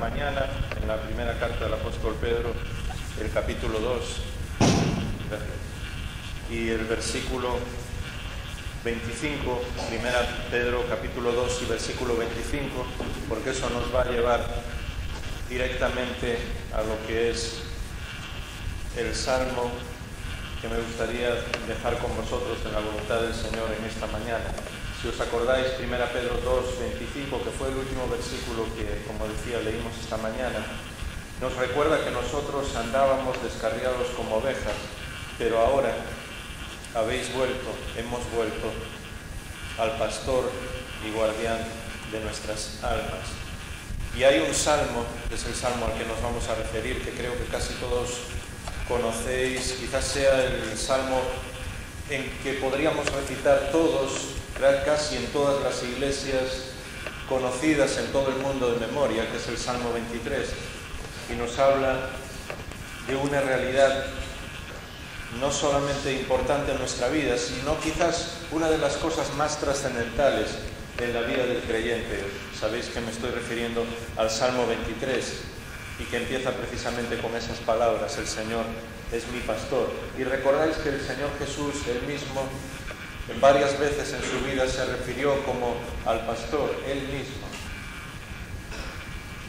Mañana, en la primera carta del apóstol Pedro, el capítulo 2, y el versículo 25, primera Pedro capítulo 2 y versículo 25, porque eso nos va a llevar directamente a lo que es el salmo que me gustaría dejar con vosotros en la voluntad del Señor en esta mañana. Si os acordáis, 1 Pedro 2, 25, que fue el último versículo que, como decía, leímos esta mañana, nos recuerda que nosotros andábamos descarriados como ovejas, pero ahora hemos vuelto al pastor y guardián de nuestras almas. Y hay un salmo, que es el salmo al que nos vamos a referir, que creo que casi todos conocéis, quizás sea el salmo en que podríamos recitar todos, casi en todas las iglesias conocidas en todo el mundo de memoria, que es el Salmo 23, y nos habla de una realidad no solamente importante en nuestra vida, sino quizás una de las cosas más trascendentales en la vida del creyente. Sabéis que me estoy refiriendo al Salmo 23 y que empieza precisamente con esas palabras: el Señor es mi pastor. Y recordáis que el Señor Jesús, él mismo, en varias veces en su vida se refirió como al pastor, él mismo.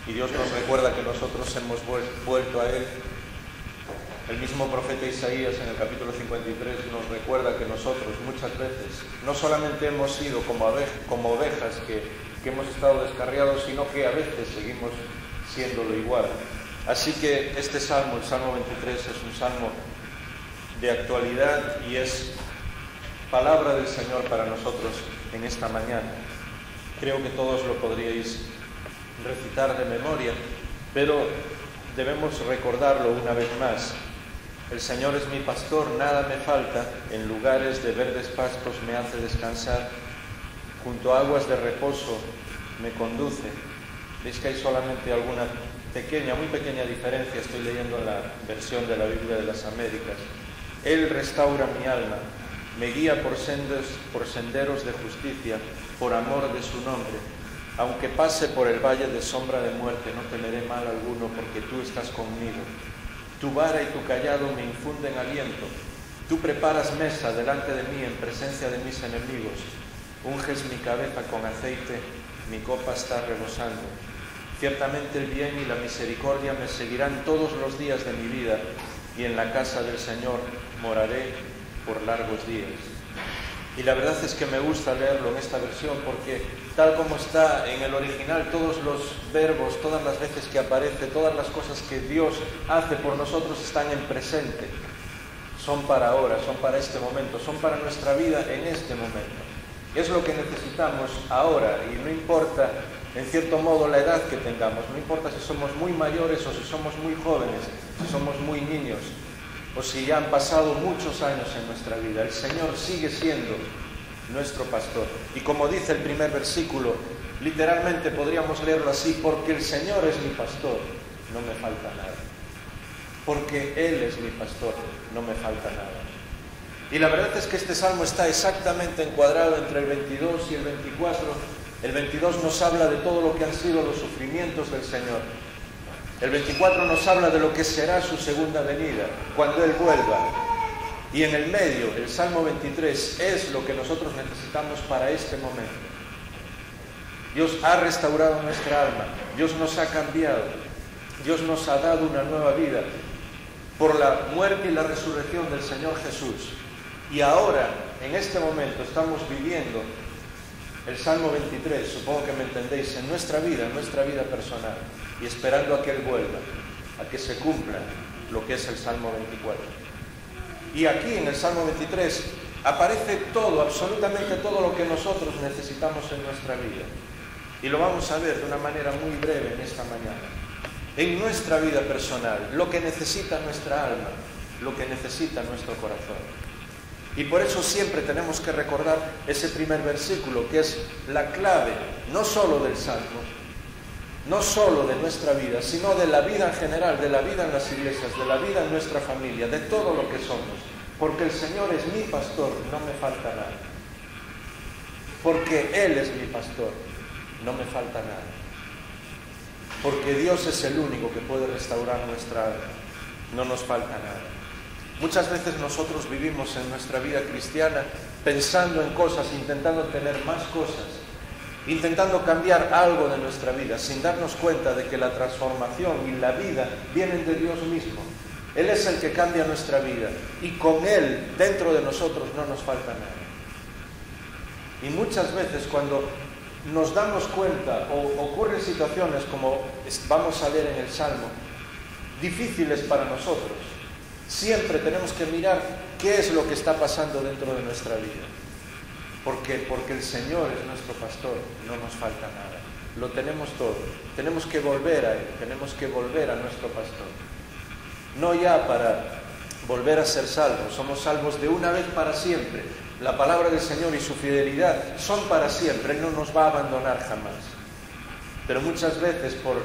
Y Dios nos recuerda que nosotros hemos vuelto a él. El mismo profeta Isaías en el capítulo 53 nos recuerda que nosotros muchas veces no solamente hemos sido como ovejas que hemos estado descarriados, sino que a veces seguimos siéndolo igual. Así que este salmo, el Salmo 23, es un salmo de actualidad y es palabra del Señor para nosotros en esta mañana. Creo que todos lo podríais recitar de memoria, pero debemos recordarlo una vez más. El Señor es mi pastor, nada me falta, en lugares de verdes pastos me hace descansar, junto a aguas de reposo me conduce. Veis que hay solamente alguna muy pequeña diferencia, estoy leyendo la versión de la Biblia de las Américas. Él restaura mi alma, me guía por senderos de justicia, por amor de su nombre. Aunque pase por el valle de sombra de muerte, no temeré mal alguno, porque tú estás conmigo. Tu vara y tu callado me infunden aliento. Tú preparas mesa delante de mí en presencia de mis enemigos. Unges mi cabeza con aceite, mi copa está rebosando. Ciertamente el bien y la misericordia me seguirán todos los días de mi vida, y en la casa del Señor moraré por largos días. Y la verdad es que me gusta leerlo en esta versión porque, tal como está en el original, todos los verbos, todas las veces que aparece, todas las cosas que Dios hace por nosotros están en presente. Son para ahora, son para este momento, son para nuestra vida en este momento. Es lo que necesitamos ahora, y no importa, en cierto modo, la edad que tengamos, no importa si somos muy mayores o si somos muy jóvenes, si somos muy niños, o si ya han pasado muchos años en nuestra vida, el Señor sigue siendo nuestro pastor. Y como dice el primer versículo, literalmente podríamos leerlo así: porque el Señor es mi pastor, no me falta nada. Porque Él es mi pastor, no me falta nada. Y la verdad es que este salmo está exactamente encuadrado entre el 22 y el 24. El 22 nos habla de todo lo que han sido los sufrimientos del Señor. El 24 nos habla de lo que será su segunda venida, cuando Él vuelva. Y en el medio, el Salmo 23 es lo que nosotros necesitamos para este momento. Dios ha restaurado nuestra alma, Dios nos ha cambiado, Dios nos ha dado una nueva vida por la muerte y la resurrección del Señor Jesús. Y ahora, en este momento, estamos viviendo el Salmo 23, supongo que me entendéis, en nuestra vida personal, y esperando a que Él vuelva, a que se cumpla lo que es el Salmo 24. Y aquí en el Salmo 23 aparece todo, absolutamente todo lo que nosotros necesitamos en nuestra vida. Y lo vamos a ver de una manera muy breve en esta mañana. En nuestra vida personal, lo que necesita nuestra alma, lo que necesita nuestro corazón. Y por eso siempre tenemos que recordar ese primer versículo, que es la clave, no solo del Salmo, no solo de nuestra vida, sino de la vida en general, de la vida en las iglesias, de la vida en nuestra familia, de todo lo que somos. Porque el Señor es mi pastor, no me falta nada. Porque Él es mi pastor, no me falta nada. porque Dios es el único que puede restaurar nuestra alma. No nos falta nada. Muchas veces nosotros vivimos en nuestra vida cristiana pensando en cosas, intentando tener más cosas, intentando cambiar algo de nuestra vida, sin darnos cuenta de que la transformación y la vida vienen de Dios mismo. Él es el que cambia nuestra vida y con Él, dentro de nosotros, no nos falta nada. Y muchas veces cuando nos damos cuenta o ocurren situaciones como vamos a leer en el Salmo, difíciles para nosotros, siempre tenemos que mirar qué es lo que está pasando dentro de nuestra vida. Porque el Señor es nuestro pastor, no nos falta nada. Lo tenemos todo. Tenemos que volver a Él, tenemos que volver a nuestro pastor. No ya para volver a ser salvos, somos salvos de una vez para siempre. La palabra del Señor y su fidelidad son para siempre, Él no nos va a abandonar jamás. Pero muchas veces por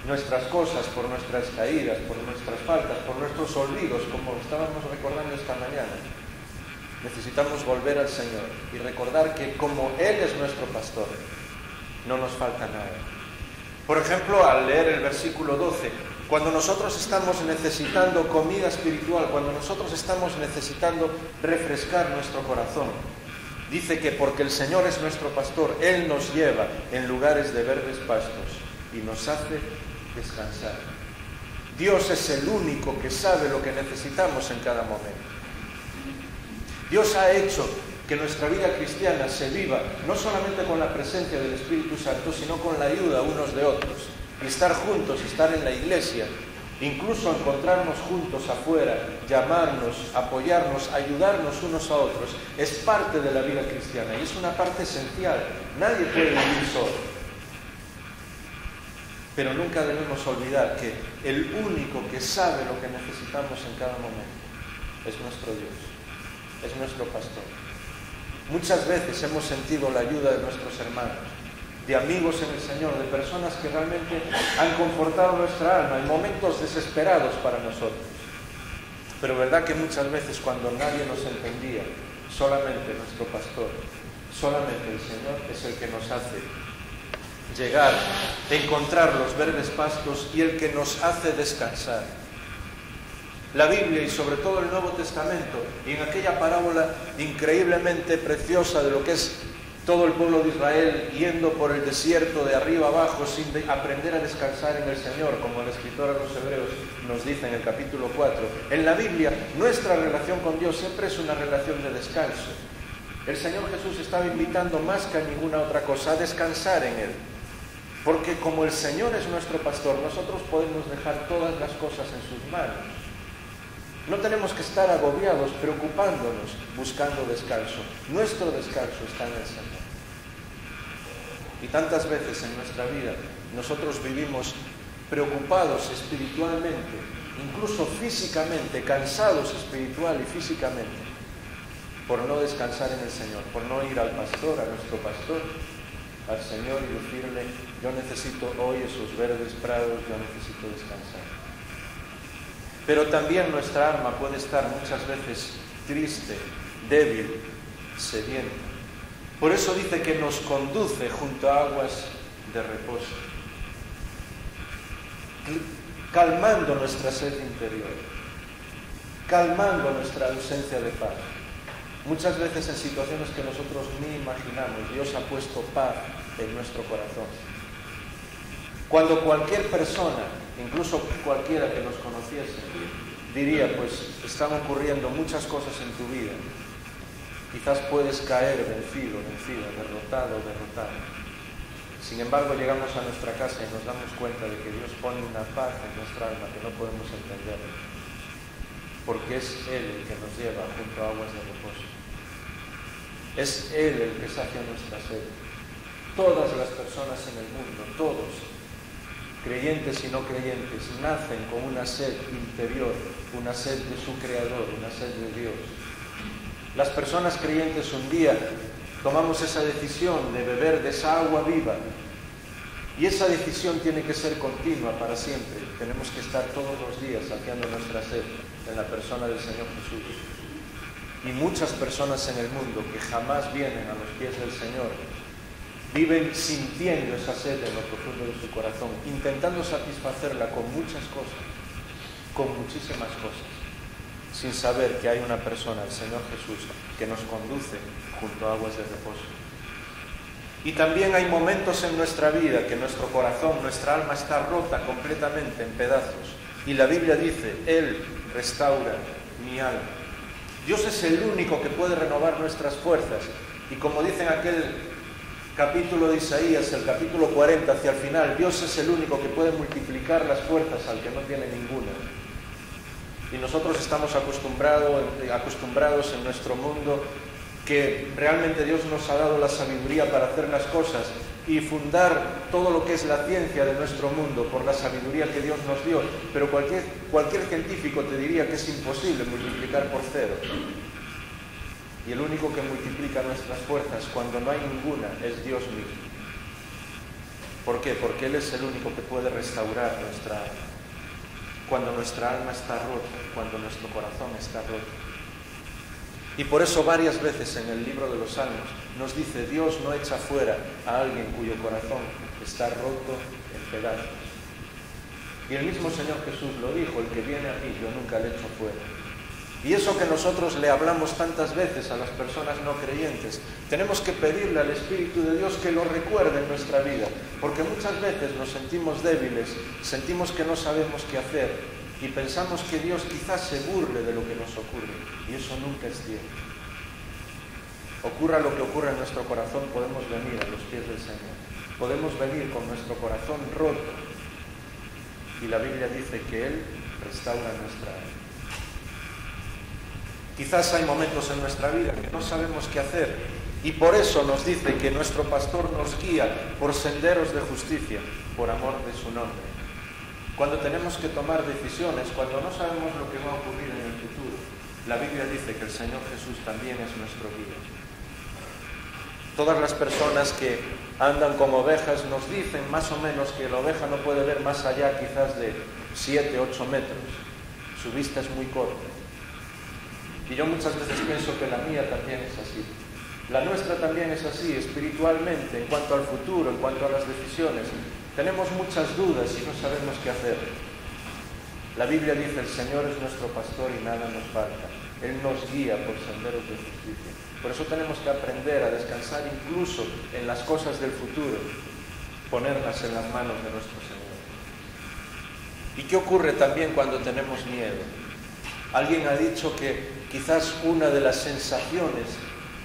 nuestras cosas, por nuestras caídas, por nuestras faltas, por nuestros olvidos, como estábamos recordando esta mañana, necesitamos volver al Señor y recordar que como Él es nuestro pastor, no nos falta nada. Por ejemplo, al leer el versículo 12, cuando nosotros estamos necesitando comida espiritual, cuando nosotros estamos necesitando refrescar nuestro corazón, dice que porque el Señor es nuestro pastor, Él nos lleva en lugares de verdes pastos y nos hace descansar. Dios es el único que sabe lo que necesitamos en cada momento. Dios ha hecho que nuestra vida cristiana se viva no solamente con la presencia del Espíritu Santo, sino con la ayuda unos de otros. Y estar juntos, estar en la iglesia, incluso encontrarnos juntos afuera, llamarnos, apoyarnos, ayudarnos unos a otros, es parte de la vida cristiana y es una parte esencial. Nadie puede vivir solo. Pero nunca debemos olvidar que el único que sabe lo que necesitamos en cada momento es nuestro Dios, es nuestro pastor. Muchas veces hemos sentido la ayuda de nuestros hermanos, de amigos en el Señor, de personas que realmente han confortado nuestra alma en momentos desesperados para nosotros. Pero verdad que muchas veces cuando nadie nos entendía, solamente nuestro pastor, solamente el Señor es el que nos hace llegar, encontrar los verdes pastos y el que nos hace descansar. La Biblia y sobre todo el Nuevo Testamento, y en aquella parábola increíblemente preciosa de lo que es todo el pueblo de Israel yendo por el desierto de arriba abajo sin aprender a descansar en el Señor, como el escritor a los Hebreos nos dice en el capítulo 4. En la Biblia, nuestra relación con Dios siempre es una relación de descanso. El Señor Jesús estaba invitando más que a ninguna otra cosa a descansar en Él. Porque como el Señor es nuestro pastor, nosotros podemos dejar todas las cosas en sus manos. No tenemos que estar agobiados, preocupándonos, buscando descanso. Nuestro descanso está en el Señor. Y tantas veces en nuestra vida nosotros vivimos preocupados espiritualmente, incluso físicamente, cansados espiritual y físicamente, por no descansar en el Señor, por no ir al pastor, a nuestro pastor, al Señor y decirle: yo necesito hoy esos verdes prados, yo necesito descansar. Pero también nuestra alma puede estar muchas veces triste, débil, sedienta. Por eso dice que nos conduce junto a aguas de reposo, calmando nuestra sed interior, calmando nuestra ausencia de paz. Muchas veces en situaciones que nosotros ni imaginamos, Dios ha puesto paz en nuestro corazón. Cuando cualquier persona, incluso cualquiera que nos conociese, diría: pues están ocurriendo muchas cosas en tu vida, quizás puedes caer vencido, vencida, derrotado, derrotada. Sin embargo, llegamos a nuestra casa y nos damos cuenta de que Dios pone una paz en nuestra alma que no podemos entender, porque es Él el que nos lleva junto a aguas de reposo. Es Él el que sacia nuestra sed. Todas las personas en el mundo, todos, creyentes y no creyentes, nacen con una sed interior, una sed de su Creador, una sed de Dios. Las personas creyentes un día tomamos esa decisión de beber de esa agua viva, y esa decisión tiene que ser continua para siempre. Tenemos que estar todos los días saciando nuestra sed en la persona del Señor Jesús. Y muchas personas en el mundo que jamás vienen a los pies del Señor Viven sintiendo esa sed en lo profundo de su corazón, intentando satisfacerla con muchas cosas, con muchísimas cosas, sin saber que hay una persona, el Señor Jesús, que nos conduce junto a aguas de reposo. Y también hay momentos en nuestra vida que nuestro corazón, nuestra alma está rota completamente en pedazos. Y la Biblia dice, Él restaura mi alma. Dios es el único que puede renovar nuestras fuerzas. Y como dice en aquel capítulo de Isaías, el capítulo 40, hacia el final, Dios es el único que puede multiplicar las fuerzas al que no tiene ninguna. Y nosotros estamos acostumbrados en nuestro mundo que realmente Dios nos ha dado la sabiduría para hacer las cosas y fundar todo lo que es la ciencia de nuestro mundo por la sabiduría que Dios nos dio. Pero cualquier científico te diría que es imposible multiplicar por cero. Y el único que multiplica nuestras fuerzas cuando no hay ninguna es Dios mismo. ¿Por qué? Porque Él es el único que puede restaurar nuestra alma. Cuando nuestra alma está rota, cuando nuestro corazón está roto. Y por eso varias veces en el libro de los Salmos nos dice, Dios no echa fuera a alguien cuyo corazón está roto en pedazos. Y el mismo Señor Jesús lo dijo, el que viene a mí yo nunca le echo fuera. Y eso que nosotros le hablamos tantas veces a las personas no creyentes, tenemos que pedirle al Espíritu de Dios que lo recuerde en nuestra vida, porque muchas veces nos sentimos débiles, sentimos que no sabemos qué hacer y pensamos que Dios quizás se burle de lo que nos ocurre, y eso nunca es cierto. Ocurra lo que ocurra en nuestro corazón, podemos venir a los pies del Señor, podemos venir con nuestro corazón roto, y la Biblia dice que Él restaura nuestra alma. Quizás hay momentos en nuestra vida que no sabemos qué hacer y por eso nos dice que nuestro pastor nos guía por senderos de justicia, por amor de su nombre. Cuando tenemos que tomar decisiones, cuando no sabemos lo que va a ocurrir en el futuro, la Biblia dice que el Señor Jesús también es nuestro guía. Todas las personas que andan como ovejas nos dicen más o menos que la oveja no puede ver más allá quizás de 7, 8 metros. Su vista es muy corta. Y yo muchas veces pienso que la mía también es así. La nuestra también es así, espiritualmente, en cuanto al futuro, en cuanto a las decisiones. Tenemos muchas dudas y no sabemos qué hacer. La Biblia dice, el Señor es nuestro pastor y nada nos falta. Él nos guía por senderos de justicia. Por eso tenemos que aprender a descansar incluso en las cosas del futuro, ponerlas en las manos de nuestro Señor. ¿Y qué ocurre también cuando tenemos miedo? Alguien ha dicho que quizás una de las sensaciones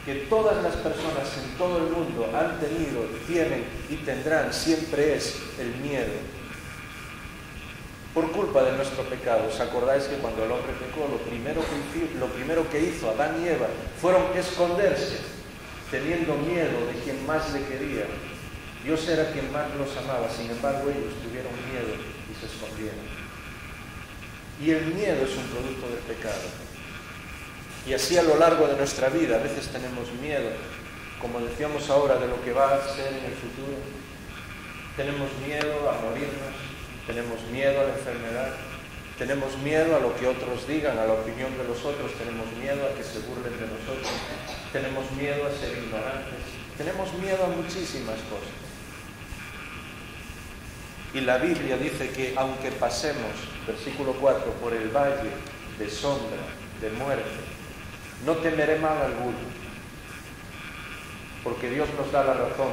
que todas las personas en todo el mundo han tenido, tienen y tendrán siempre es el miedo. Por culpa de nuestro pecado. ¿Os acordáis que cuando el hombre pecó, lo primero que hizo Adán y Eva fueron esconderse, teniendo miedo de quien más le quería? Dios era quien más los amaba, sin embargo ellos tuvieron miedo y se escondieron. Y el miedo es un producto del pecado. Y así a lo largo de nuestra vida, a veces tenemos miedo, como decíamos ahora, de lo que va a ser en el futuro. Tenemos miedo a morirnos, tenemos miedo a la enfermedad, tenemos miedo a lo que otros digan, a la opinión de los otros, tenemos miedo a que se burlen de nosotros, tenemos miedo a ser ignorantes, tenemos miedo a muchísimas cosas. Y la Biblia dice que aunque pasemos, versículo 4, por el valle de sombra, de muerte, no temeré mal alguno, porque Dios nos da la razón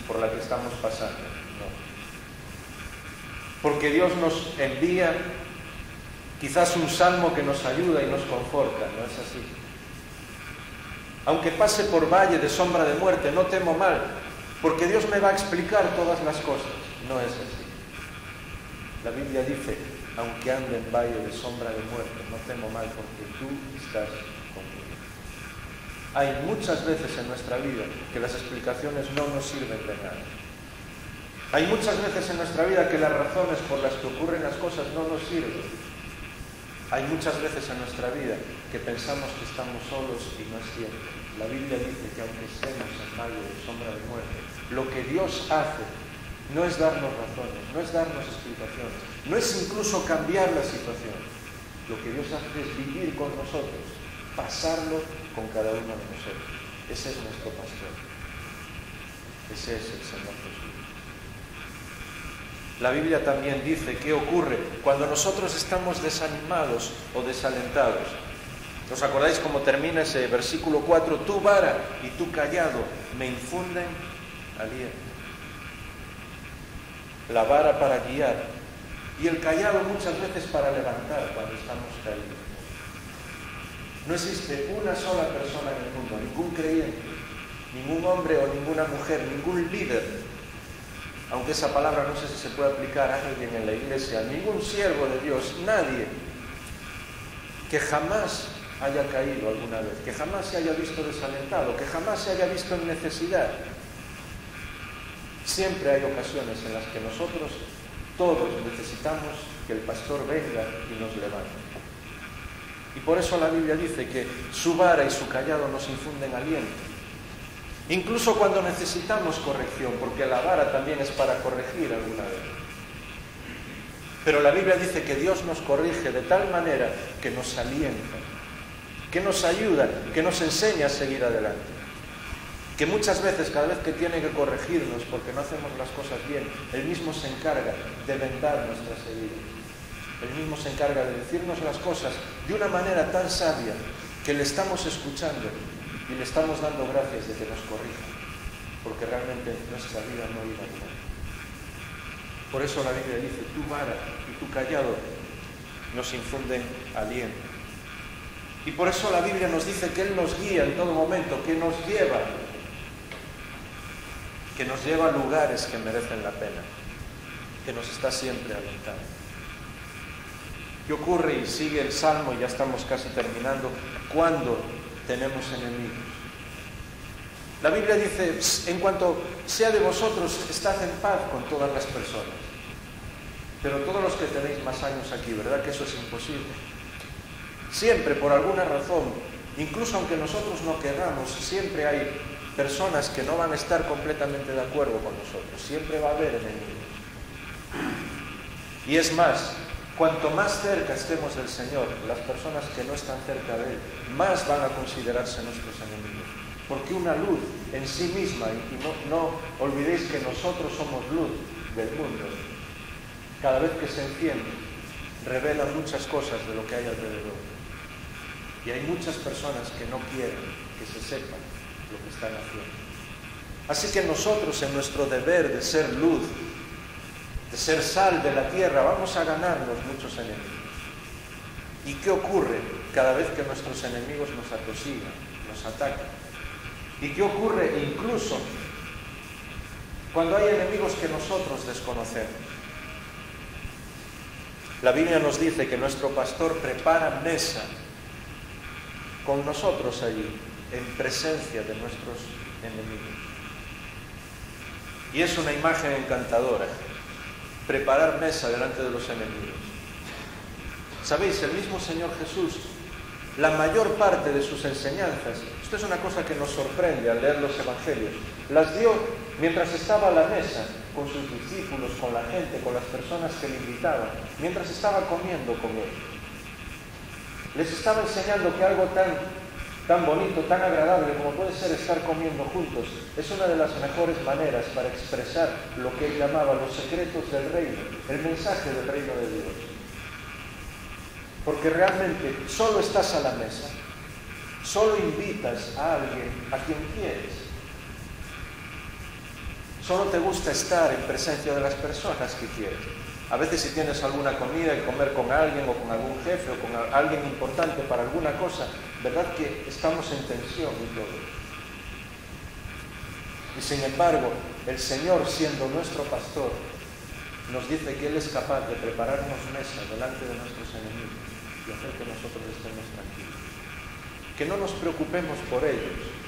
por la que estamos pasando. No. Porque Dios nos envía quizás un salmo que nos ayuda y nos conforta, no es así. Aunque pase por valle de sombra de muerte, no temo mal, porque Dios me va a explicar todas las cosas. No es así. La Biblia dice, aunque ande en valle de sombra de muerte, no temo mal, porque tú estás conmigo. Hay muchas veces en nuestra vida que las explicaciones no nos sirven de nada. Hay muchas veces en nuestra vida que las razones por las que ocurren las cosas no nos sirven. Hay muchas veces en nuestra vida que pensamos que estamos solos y no es cierto. La Biblia dice que aunque estemos en valle de sombra de muerte, lo que Dios hace no es darnos razones, no es darnos explicaciones, no es incluso cambiar la situación. Lo que Dios hace es vivir con nosotros, pasarlo con cada uno de nosotros. Ese es nuestro pastor. Ese es el Señor Jesús. La Biblia también dice qué ocurre cuando nosotros estamos desanimados o desalentados. ¿Os acordáis cómo termina ese versículo 4? Tu vara y tu callado me infunden aliento. La vara para guiar y el callado muchas veces para levantar cuando estamos caídos. No existe una sola persona en el mundo, ningún creyente, ningún hombre o ninguna mujer, ningún líder, aunque esa palabra no sé si se puede aplicar a alguien en la iglesia, ningún siervo de Dios, nadie que jamás haya caído alguna vez, que jamás se haya visto desalentado, que jamás se haya visto en necesidad. Siempre hay ocasiones en las que nosotros todos necesitamos que el pastor venga y nos levante. Y por eso la Biblia dice que su vara y su callado nos infunden aliento. Incluso cuando necesitamos corrección, porque la vara también es para corregir alguna vez. Pero la Biblia dice que Dios nos corrige de tal manera que nos alienta, que nos ayuda, que nos enseña a seguir adelante. Que muchas veces, cada vez que tiene que corregirnos porque no hacemos las cosas bien, Él mismo se encarga de vendar nuestras heridas. Él mismo se encarga de decirnos las cosas de una manera tan sabia que le estamos escuchando y le estamos dando gracias de que nos corrija, porque realmente nuestra vida no iba bien. Por eso la Biblia dice, tu vara y tu callado nos infunden aliento. Y por eso la Biblia nos dice que Él nos guía en todo momento, que nos lleva a lugares que merecen la pena, que nos está siempre alentando. ¿Qué ocurre? Y sigue el Salmo, y ya estamos casi terminando, cuando tenemos enemigos. La Biblia dice, en cuanto sea de vosotros, estad en paz con todas las personas. Pero todos los que tenéis más años aquí, ¿verdad que eso es imposible? Siempre, por alguna razón, incluso aunque nosotros no queramos, siempre hay personas que no van a estar completamente de acuerdo con nosotros. Siempre va a haber enemigos. Y es más, cuanto más cerca estemos del Señor, las personas que no están cerca de Él, más van a considerarse nuestros enemigos. Porque una luz en sí misma, y no olvidéis que nosotros somos luz del mundo, cada vez que se enciende, revela muchas cosas de lo que hay alrededor. Y hay muchas personas que no quieren que se sepa lo que están haciendo. Así que nosotros, en nuestro deber de ser luz, de ser sal de la tierra, vamos a ganarnos muchos enemigos. ¿Y qué ocurre cada vez que nuestros enemigos nos atosigan, nos atacan? ¿Y qué ocurre incluso cuando hay enemigos que nosotros desconocemos? La Biblia nos dice que nuestro pastor prepara mesa con nosotros allí, en presencia de nuestros enemigos. Y es una imagen encantadora, preparar mesa delante de los enemigos. ¿Sabéis? El mismo Señor Jesús, la mayor parte de sus enseñanzas, esto es una cosa que nos sorprende al leer los evangelios, las dio mientras estaba a la mesa con sus discípulos, con la gente, con las personas que le invitaban, mientras estaba comiendo con ellos. Les estaba enseñando que algo tan bonito, tan agradable como puede ser estar comiendo juntos, es una de las mejores maneras para expresar lo que él llamaba los secretos del reino, el mensaje del reino de Dios. Porque realmente solo estás a la mesa, solo invitas a alguien a quien quieres. Solo te gusta estar en presencia de las personas que quieres. A veces si tienes alguna comida y comer con alguien o con algún jefe o con alguien importante para alguna cosa, ¿verdad que estamos en tensión y todo? Y sin embargo, el Señor, siendo nuestro pastor, nos dice que Él es capaz de prepararnos mesa delante de nuestros enemigos y hacer que nosotros estemos tranquilos. Que no nos preocupemos por ellos.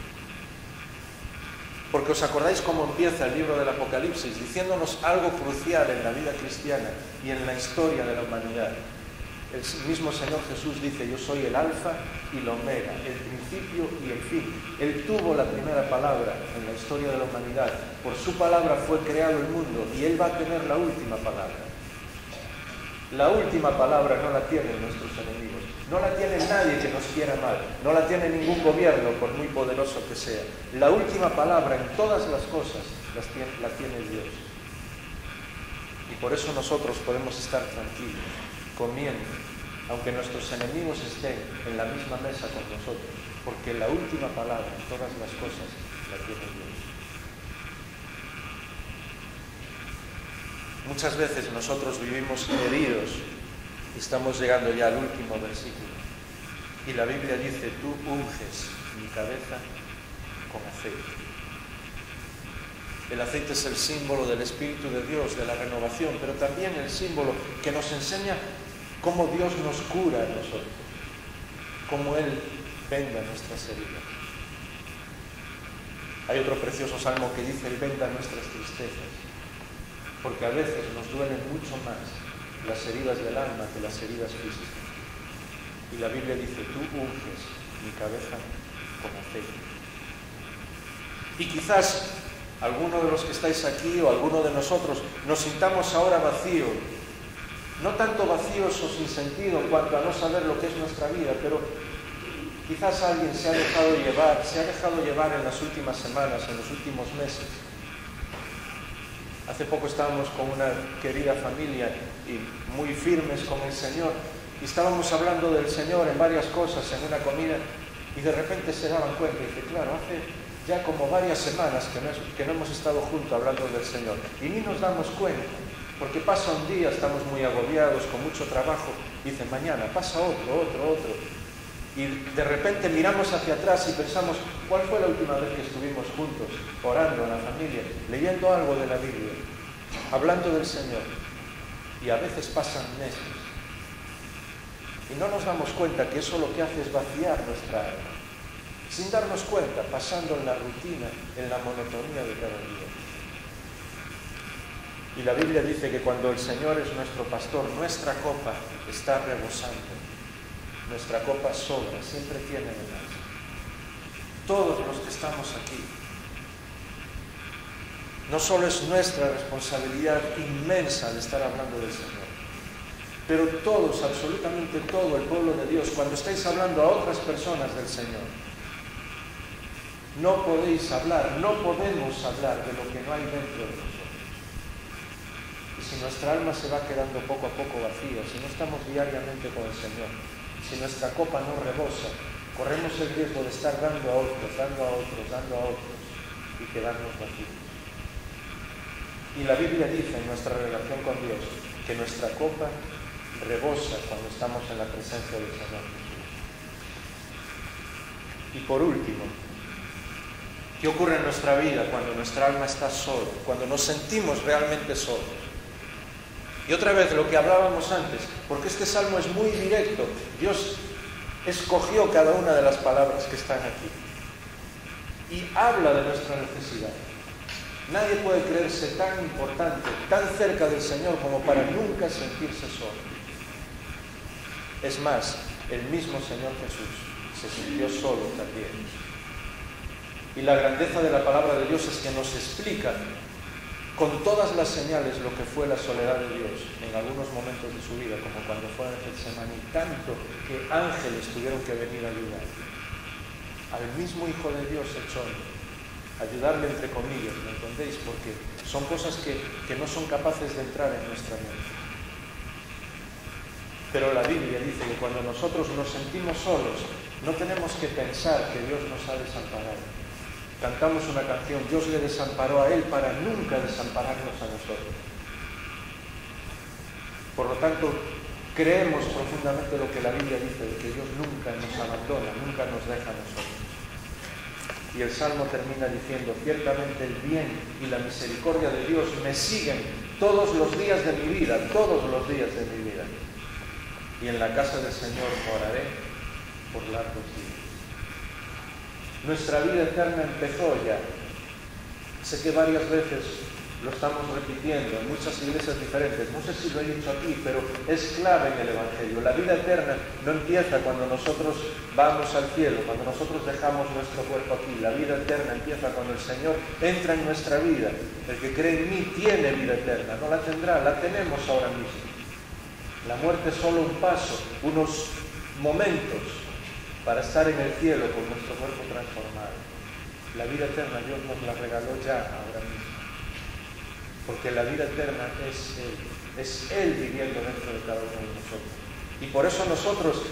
Porque os acordáis cómo empieza el libro del Apocalipsis, diciéndonos algo crucial en la vida cristiana y en la historia de la humanidad. El mismo Señor Jesús dice, yo soy el alfa y la omega, el principio y el fin. Él tuvo la primera palabra en la historia de la humanidad. Por su palabra fue creado el mundo y Él va a tener la última palabra. La última palabra no la tienen nuestros enemigos. No la tiene nadie que nos quiera mal. No la tiene ningún gobierno, por muy poderoso que sea. La última palabra en todas las cosas la tiene Dios. Y por eso nosotros podemos estar tranquilos, comiendo, aunque nuestros enemigos estén en la misma mesa con nosotros, porque la última palabra en todas las cosas la tiene Dios. Muchas veces nosotros vivimos heridos y estamos llegando ya al último versículo. Y la Biblia dice, tú unges mi cabeza con aceite. El aceite es el símbolo del Espíritu de Dios, de la renovación, pero también el símbolo que nos enseña cómo Dios nos cura a nosotros, cómo Él venda nuestras heridas. Hay otro precioso salmo que dice, Él venda nuestras tristezas, porque a veces nos duelen mucho más las heridas del alma que las heridas físicas. Y la Biblia dice, tú unges mi cabeza con aceite. Y quizás alguno de los que estáis aquí o alguno de nosotros nos sintamos ahora vacíos, no tanto vacíos o sin sentido en cuanto a no saber lo que es nuestra vida, pero quizás alguien se ha dejado llevar en las últimas semanas, en los últimos meses. Hace poco estábamos con una querida familia y muy firmes con el Señor, y estábamos hablando del Señor en varias cosas, en una comida, y de repente se daban cuenta y dice, claro, hace ya como varias semanas que no hemos estado juntos hablando del Señor, y ni nos damos cuenta, porque pasa un día, estamos muy agobiados, con mucho trabajo, y dicen, mañana pasa otro, y de repente miramos hacia atrás y pensamos, ¿cuál fue la última vez que estuvimos juntos, orando en la familia, leyendo algo de la Biblia, hablando del Señor? Y a veces pasan meses, y no nos damos cuenta que eso lo que hace es vaciar nuestra alma, sin darnos cuenta, pasando en la rutina, en la monotonía de cada día. Y la Biblia dice que cuando el Señor es nuestro pastor, nuestra copa está rebosando, nuestra copa sobra, siempre tiene de más. Todos los que estamos aquí, no solo es nuestra responsabilidad inmensa de estar hablando del Señor, pero todos, absolutamente todo el pueblo de Dios, cuando estáis hablando a otras personas del Señor, no podéis hablar, no podemos hablar de lo que no hay dentro de nosotros. Y si nuestra alma se va quedando poco a poco vacía, si no estamos diariamente con el Señor, si nuestra copa no rebosa, corremos el riesgo de estar dando a otros, y quedarnos vacíos. Y la Biblia dice en nuestra relación con Dios que nuestra copa rebosa cuando estamos en la presencia del Señor Jesús. Y por último, ¿qué ocurre en nuestra vida cuando nuestra alma está sola, cuando nos sentimos realmente solos? Y otra vez lo que hablábamos antes, porque este salmo es muy directo. Dios escogió cada una de las palabras que están aquí y habla de nuestra necesidad. Nadie puede creerse tan importante, tan cerca del Señor como para nunca sentirse solo. Es más, el mismo Señor Jesús se sintió solo también. Y la grandeza de la palabra de Dios es que nos explica con todas las señales lo que fue la soledad de Dios en algunos momentos de su vida, como cuando fue en Getsemaní, tanto que ángeles tuvieron que venir a ayudar al mismo Hijo de Dios hecho hombre, ayudarle entre comillas, ¿me entendéis? Porque son cosas que no son capaces de entrar en nuestra mente. Pero la Biblia dice que cuando nosotros nos sentimos solos, no tenemos que pensar que Dios nos ha desamparado. Cantamos una canción, Dios le desamparó a él para nunca desampararnos a nosotros. Por lo tanto, creemos profundamente lo que la Biblia dice, de que Dios nunca nos abandona, nunca nos deja a nosotros. Y el Salmo termina diciendo, ciertamente el bien y la misericordia de Dios me siguen todos los días de mi vida, todos los días de mi vida. Y en la casa del Señor moraré por largos días. Nuestra vida eterna empezó ya. Sé que varias veces lo estamos repitiendo en muchas iglesias diferentes. No sé si lo he dicho aquí, pero es clave en el Evangelio. La vida eterna no empieza cuando nosotros vamos al cielo, cuando nosotros dejamos nuestro cuerpo aquí. La vida eterna empieza cuando el Señor entra en nuestra vida. El que cree en mí tiene vida eterna. No la tendrá, la tenemos ahora mismo. La muerte es solo un paso, unos momentos para estar en el cielo con nuestro cuerpo transformado. La vida eterna Dios nos la regaló ya, ahora mismo. porque la vida eterna es Él viviendo dentro de cada uno de nosotros. Y por eso nosotros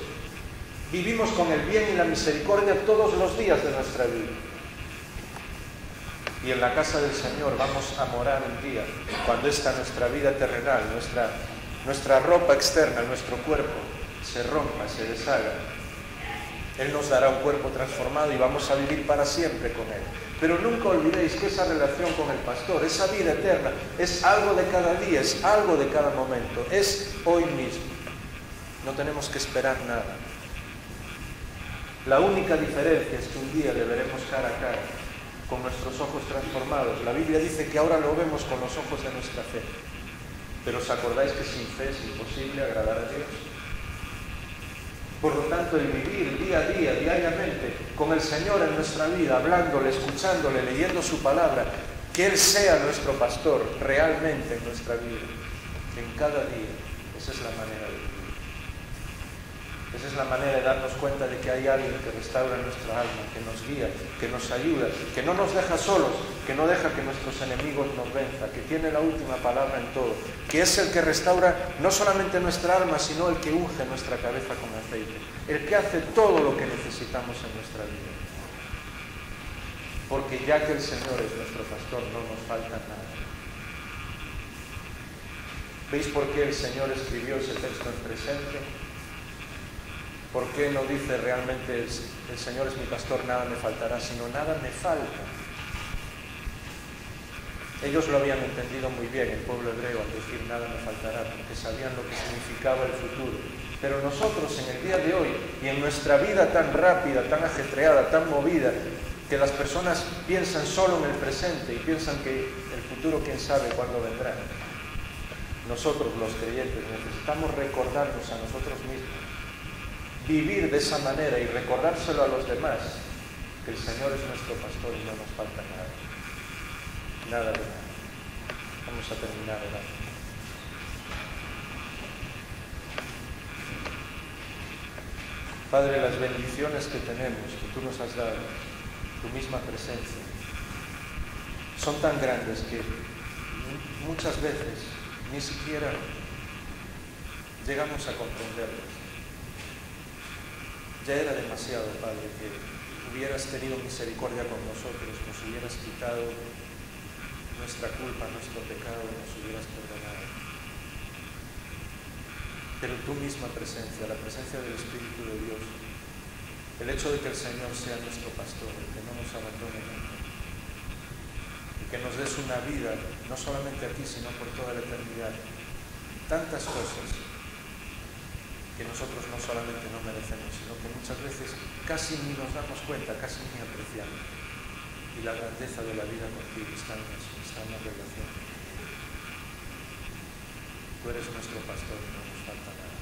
vivimos con el bien y la misericordia todos los días de nuestra vida. Y en la casa del Señor vamos a morar un día, cuando esta nuestra vida terrenal, nuestra ropa externa, nuestro cuerpo, se rompa, se deshaga. Él nos dará un cuerpo transformado y vamos a vivir para siempre con Él. Pero nunca olvidéis que esa relación con el pastor, esa vida eterna, es algo de cada día, es algo de cada momento, es hoy mismo. No tenemos que esperar nada. La única diferencia es que un día le veremos cara a cara, con nuestros ojos transformados. La Biblia dice que ahora lo vemos con los ojos de nuestra fe. Pero ¿os acordáis que sin fe es imposible agradar a Dios? Por lo tanto, el vivir día a día, diariamente, con el Señor en nuestra vida, hablándole, escuchándole, leyendo su palabra, que Él sea nuestro pastor realmente en nuestra vida, en cada día. Esa es la manera de vivir. Esa es la manera de darnos cuenta de que hay alguien que restaura nuestra alma, que nos guía, que nos ayuda, que no nos deja solos, que no deja que nuestros enemigos nos venzan, que tiene la última palabra en todo, que es el que restaura no solamente nuestra alma, sino el que unge nuestra cabeza con aceite, el que hace todo lo que necesitamos en nuestra vida. Porque ya que el Señor es nuestro pastor, no nos falta nada. ¿Veis por qué el Señor escribió ese texto en presente? ¿Por qué no dice realmente el Señor es mi pastor, nada me faltará, sino nada me falta? Ellos lo habían entendido muy bien, el pueblo hebreo, al decir nada me faltará, porque sabían lo que significaba el futuro. Pero nosotros en el día de hoy y en nuestra vida tan rápida, tan ajetreada, tan movida, que las personas piensan solo en el presente y piensan que el futuro quién sabe cuándo vendrá. Nosotros los creyentes necesitamos recordarnos a nosotros mismos, vivir de esa manera y recordárselo a los demás, que el Señor es nuestro pastor y no nos falta nada. Nada de nada. Vamos a terminar orando. Padre, las bendiciones que tenemos, que tú nos has dado, tu misma presencia, son tan grandes que muchas veces ni siquiera llegamos a comprenderlas. Ya era demasiado, Padre, que hubieras tenido misericordia con nosotros, nos hubieras quitado nuestra culpa, nuestro pecado, nos hubieras perdonado. Pero tu misma presencia, la presencia del Espíritu de Dios, el hecho de que el Señor sea nuestro pastor, el que no nos abandone nunca, y que nos des una vida, no solamente aquí, sino por toda la eternidad, tantas cosas que nosotros no solamente no merecemos, sino que muchas veces casi ni nos damos cuenta, casi ni apreciamos. Y la grandeza de la vida contigo está en eso, está en la relación. Tú eres nuestro pastor y no nos falta nada.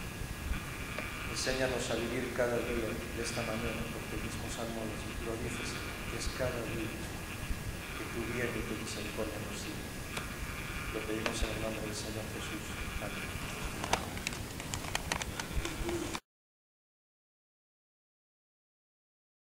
Enséñanos a vivir cada día de esta manera, porque el mismo Salmo lo dices, que es cada día que tu bien y tu misericordia nos sigan. Lo pedimos en el nombre del Señor Jesús. Amén.